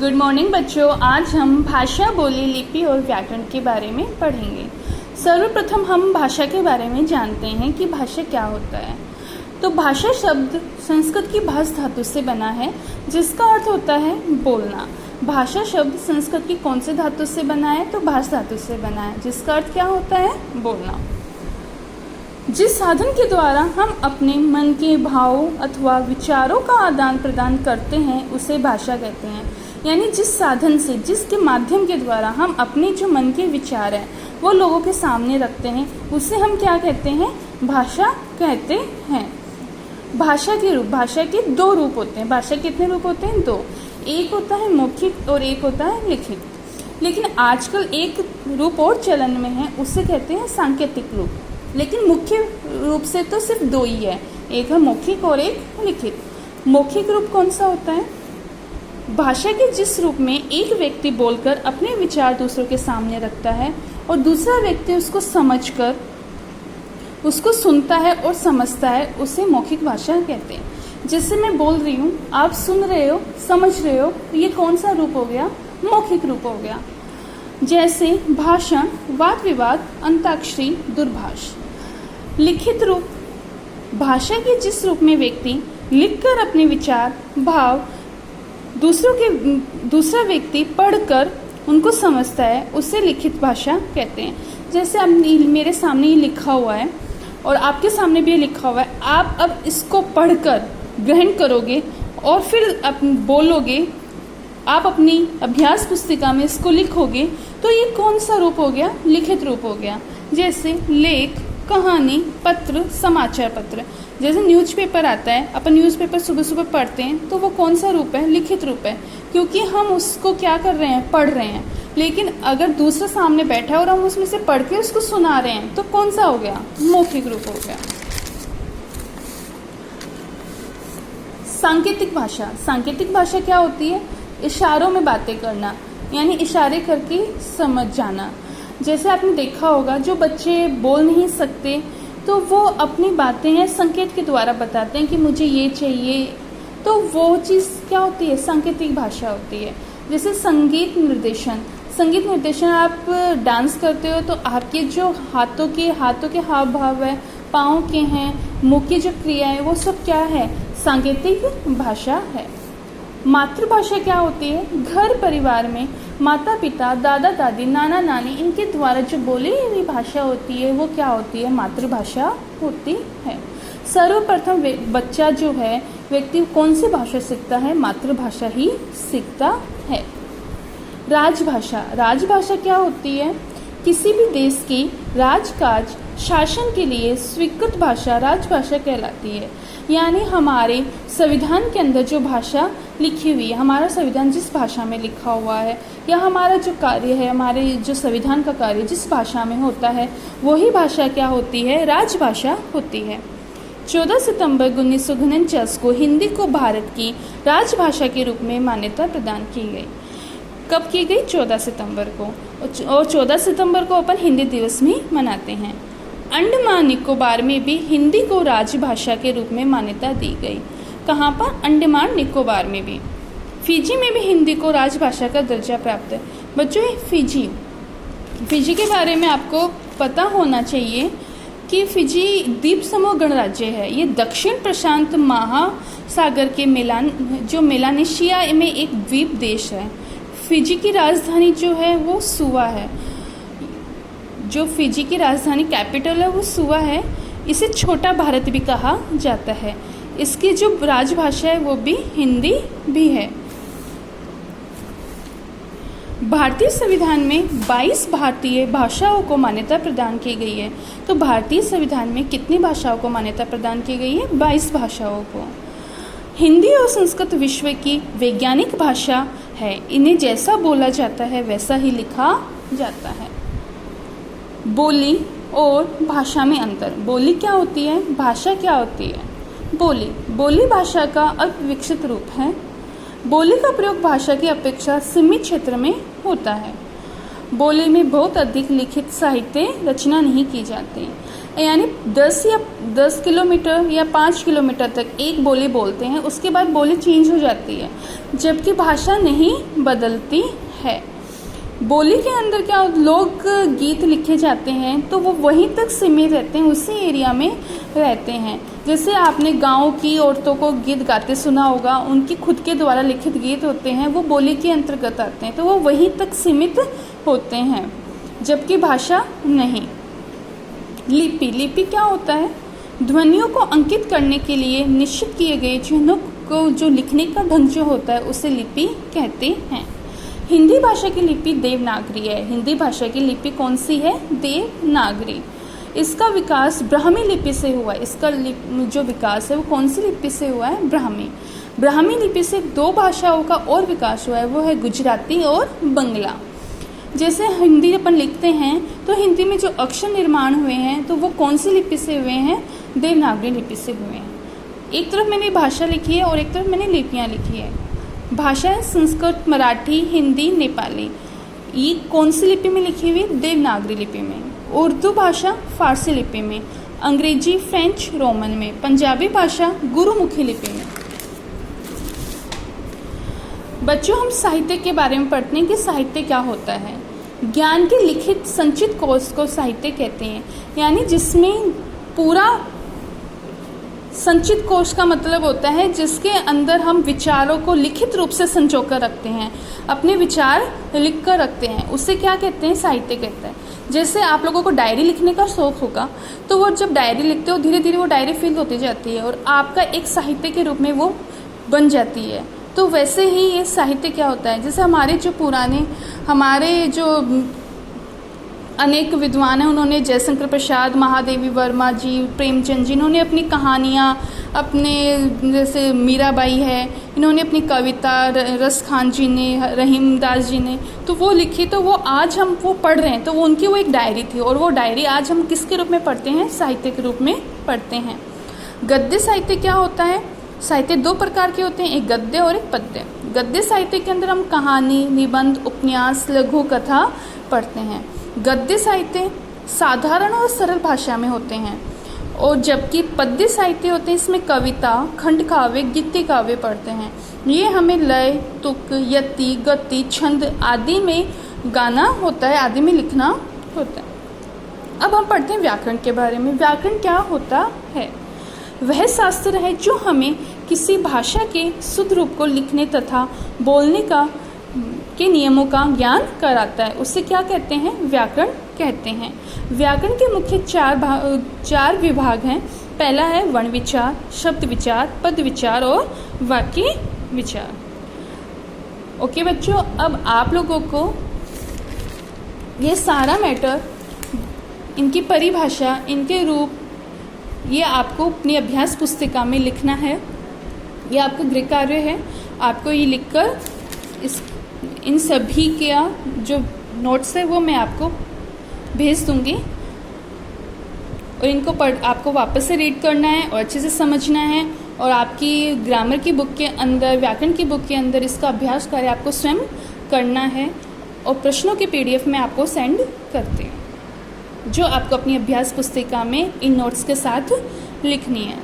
Good morning बच्चों। आज हम भाषा, बोली, लिपि और व्याकरण के बारे में पढ़ेंगे। सर्वप्रथम हम भाषा के बारे में जानते हैं कि भाषा क्या होता है। तो भाषा शब्द संस्कृत की भाष धातु से बना है, जिसका अर्थ होता है बोलना। भाषा शब्द संस्कृत की कौन से धातु से बना है? तो भाष धातु से बना है, जिसका अर्थ क्या होता है? बोलना। जिस साधन के द्वारा हम अपने मन के भावों अथवा विचारों का आदान प्रदान करते हैं उसे भाषा कहते हैं। यानी जिस साधन से, जिसके माध्यम के द्वारा हम अपने जो मन के विचार हैं वो लोगों के सामने रखते हैं, उसे हम क्या कहते हैं? भाषा कहते हैं। भाषा के रूप, भाषा के दो रूप होते हैं। भाषा के कितने रूप होते हैं? दो। एक होता है मौखिक और एक होता है लिखित। लेकिन आजकल एक रूप और चलन में है, उसे कहते हैं सांकेतिक रूप। लेकिन मुख्य रूप से तो सिर्फ दो ही है, एक है मौखिक और एक लिखित। मौखिक रूप कौन सा होता है? भाषा के जिस रूप में एक व्यक्ति बोलकर अपने विचार दूसरों के सामने रखता है और दूसरा व्यक्ति उसको समझकर उसको सुनता है और समझता है, उसे मौखिक भाषा कहते हैं। जैसे मैं बोल रही हूँ, आप सुन रहे हो, समझ रहे हो, तो ये कौन सा रूप हो गया? मौखिक रूप हो गया। जैसे भाषण, वाद विवाद, अंताक्षरी, दूरभाष। लिखित रूप, भाषा के जिस रूप में व्यक्ति लिखकर अपने विचार, भाव दूसरा व्यक्ति पढ़कर उनको समझता है, उसे लिखित भाषा कहते हैं। जैसे अब मेरे सामने ये लिखा हुआ है और आपके सामने भी ये लिखा हुआ है, आप अब इसको पढ़कर ग्रहण करोगे और फिर बोलोगे, आप अपनी अभ्यास पुस्तिका में इसको लिखोगे, तो ये कौन सा रूप हो गया? लिखित रूप हो गया। जैसे लेख, कहानी, पत्र, समाचार पत्र। जैसे न्यूज़पेपर आता है, अपन न्यूज़पेपर सुबह सुबह पढ़ते हैं, तो वो कौन सा रूप है? लिखित रूप है, क्योंकि हम उसको क्या कर रहे हैं? पढ़ रहे हैं। लेकिन अगर दूसरा सामने बैठा है और हम उसमें से पढ़ के उसको सुना रहे हैं, तो कौन सा हो गया? मौखिक रूप हो गया। सांकेतिक भाषा। सांकेतिक भाषा क्या होती है? इशारों में बातें करना, यानी इशारे करके समझ जाना। जैसे आपने देखा होगा, जो बच्चे बोल नहीं सकते तो वो अपनी बातें हैं संकेत के द्वारा बताते हैं कि मुझे ये चाहिए, तो वो चीज़ क्या होती है? सांकेतिक भाषा होती है। जैसे संगीत निर्देशन। संगीत निर्देशन, आप डांस करते हो तो आपके जो हाथों के हाव भाव है, पाँव के हैं, मुँह की जो क्रिया है, वो सब क्या है? सांकेतिक भाषा है। मातृभाषा क्या होती है? घर परिवार में माता पिता, दादा दादी, नाना नानी, इनके द्वारा जो बोली हुई भाषा होती है वो क्या होती है? मातृभाषा होती है। सर्वप्रथम बच्चा जो है, व्यक्ति कौन सी भाषा सीखता है? मातृभाषा ही सीखता है। राजभाषा। राजभाषा क्या होती है? किसी भी देश की राजकाज, शासन के लिए स्वीकृत भाषा राजभाषा कहलाती है। यानी हमारे संविधान के अंदर जो भाषा लिखी हुई है, हमारा संविधान जिस भाषा में लिखा हुआ है, या हमारा जो कार्य है, हमारे जो संविधान का कार्य जिस भाषा में होता है, वही भाषा क्या होती है? राजभाषा होती है। 14 सितंबर 1949 को हिंदी को भारत की राजभाषा के रूप में मान्यता प्रदान की गई। कब की गई? 14 सितंबर को। और 14 सितंबर को अपन हिंदी दिवस भी मनाते हैं। अंडमान निकोबार में भी हिंदी को राजभाषा के रूप में मान्यता दी गई। कहाँ पर? अंडमान निकोबार में भी। फिजी में भी हिंदी को राजभाषा का दर्जा प्राप्त है। बच्चों, फिजी के बारे में आपको पता होना चाहिए कि फिजी द्वीप समूह गणराज्य है। ये दक्षिण प्रशांत महासागर के मेलानेशिया में एक द्वीप देश है। फिजी की राजधानी जो है वो सुवा है। जो फिजी की राजधानी कैपिटल है वो सुवा है। इसे छोटा भारत भी कहा जाता है। इसकी जो राजभाषा है वो भी हिंदी भी है। भारतीय संविधान में 22 भारतीय भाषाओं को मान्यता प्रदान की गई है। तो भारतीय संविधान में कितनी भाषाओं को मान्यता प्रदान की गई है? 22 भाषाओं को। हिंदी और संस्कृत विश्व की वैज्ञानिक भाषा है। इन्हें जैसा बोला जाता है वैसा ही लिखा जाता है। बोली और भाषा में अंतर। बोली क्या होती है? भाषा क्या होती है? बोली भाषा का अविकसित रूप है। बोली का प्रयोग भाषा की अपेक्षा सीमित क्षेत्र में होता है। बोली में बहुत अधिक लिखित साहित्य रचना नहीं की जाती। यानी 10 किलोमीटर या 5 किलोमीटर तक एक बोली बोलते हैं, उसके बाद बोली चेंज हो जाती है, जबकि भाषा नहीं बदलती है। बोली के अंदर क्या लोग गीत लिखे जाते हैं तो वो वहीं तक सीमित रहते हैं, उसी एरिया में रहते हैं। जैसे आपने गांव की औरतों को गीत गाते सुना होगा, उनकी खुद के द्वारा लिखित गीत होते हैं, वो बोली के अंतर्गत आते हैं, तो वो वहीं तक सीमित होते हैं, जबकि भाषा नहीं। लिपि क्या होता है? ध्वनियों को अंकित करने के लिए निश्चित किए गए चिन्हों को जो लिखने का ढंग जो होता है उसे लिपि कहते हैं। हिंदी भाषा की लिपि देवनागरी है। हिंदी भाषा की लिपि कौन सी है? देवनागरी। इसका विकास ब्राह्मी लिपि से हुआ है। इसका जो विकास है वो कौन सी लिपि से हुआ है? ब्राह्मी लिपि से 2 भाषाओं का और विकास हुआ है, वो है गुजराती और बंगला। जैसे हिंदी अपन लिखते हैं तो हिंदी में जो अक्षर निर्माण हुए हैं तो वो कौन सी लिपि से हुए हैं? देवनागरी लिपि से हुए हैं। एक तरफ मैंने भाषा लिखी है और एक तरफ मैंने लिपियाँ लिखी है। भाषा है संस्कृत, मराठी, हिंदी, नेपाली। ये कौन सी लिपि में लिखी हुई? देवनागरी लिपि में। उर्दू भाषा फारसी लिपि में, अंग्रेजी, फ्रेंच, रोमन में, पंजाबी भाषा गुरुमुखी लिपि में। बच्चों, हम साहित्य के बारे में पढ़ते हैं कि साहित्य क्या होता है। ज्ञान के लिखित संचित कोश को साहित्य कहते हैं, यानी जिसमें पूरा संचित कोश का मतलब होता है जिसके अंदर हम विचारों को लिखित रूप से संजो कर रखते हैं, अपने विचार लिख कर रखते हैं, उसे क्या कहते हैं? साहित्य कहते हैं। जैसे आप लोगों को डायरी लिखने का शौक होगा तो वो जब डायरी लिखते हो धीरे धीरे वो डायरी फिल होती जाती है और आपका एक साहित्य के रूप में वो बन जाती है। तो वैसे ही ये साहित्य क्या होता है? जैसे हमारे जो अनेक विद्वान हैं, उन्होंने जयशंकर प्रसाद, महादेवी वर्मा जी, प्रेमचंद जी, इन्होंने अपनी कहानियाँ, अपने जैसे मीराबाई है, इन्होंने अपनी कविता, रस खान जी ने, रहीमदास जी ने, तो वो लिखी, तो वो आज हम वो पढ़ रहे हैं, तो वो उनकी वो एक डायरी थी और वो डायरी आज हम किसके रूप में पढ़ते हैं? साहित्य के रूप में पढ़ते हैं। गद्य साहित्य क्या होता है? साहित्य 2 प्रकार के होते हैं, एक गद्य और एक पद्य। गद्य साहित्य के अंदर हम कहानी, निबंध, उपन्यास, लघु कथा पढ़ते हैं। गद्य साहित्य साधारण और सरल भाषा में होते हैं, और जबकि पद्य साहित्य होते हैं इसमें कविता, खंड काव्य, गीति काव्य पढ़ते हैं। ये हमें लय, तुक, यति, गति, छंद आदि में गाना होता है, आदि में लिखना होता है। अब हम पढ़ते हैं व्याकरण के बारे में। व्याकरण क्या होता है? वह शास्त्र है जो हमें किसी भाषा के शुद्ध रूप को लिखने तथा बोलने के नियमों का ज्ञान कराता है, उसे क्या कहते हैं? व्याकरण कहते हैं। व्याकरण के मुख्य 4 विभाग हैं। पहला है वर्ण विचार, शब्द विचार, पद विचार और वाक्य विचार। ओके बच्चों, अब आप लोगों को ये सारा मैटर, इनकी परिभाषा, इनके रूप, ये आपको अपनी अभ्यास पुस्तिका में लिखना है। ये आपका गृह कार्य है। आपको ये लिखकर इन सभी के जो नोट्स है वो मैं आपको भेज दूंगी और इनको आपको वापस से रीड करना है और अच्छे से समझना है, और आपकी ग्रामर की बुक के अंदर, व्याकरण की बुक के अंदर इसका अभ्यास कार्य आपको स्वयं करना है और प्रश्नों के PDF में आपको सेंड करते हैं, जो आपको अपनी अभ्यास पुस्तिका में इन नोट्स के साथ लिखनी है।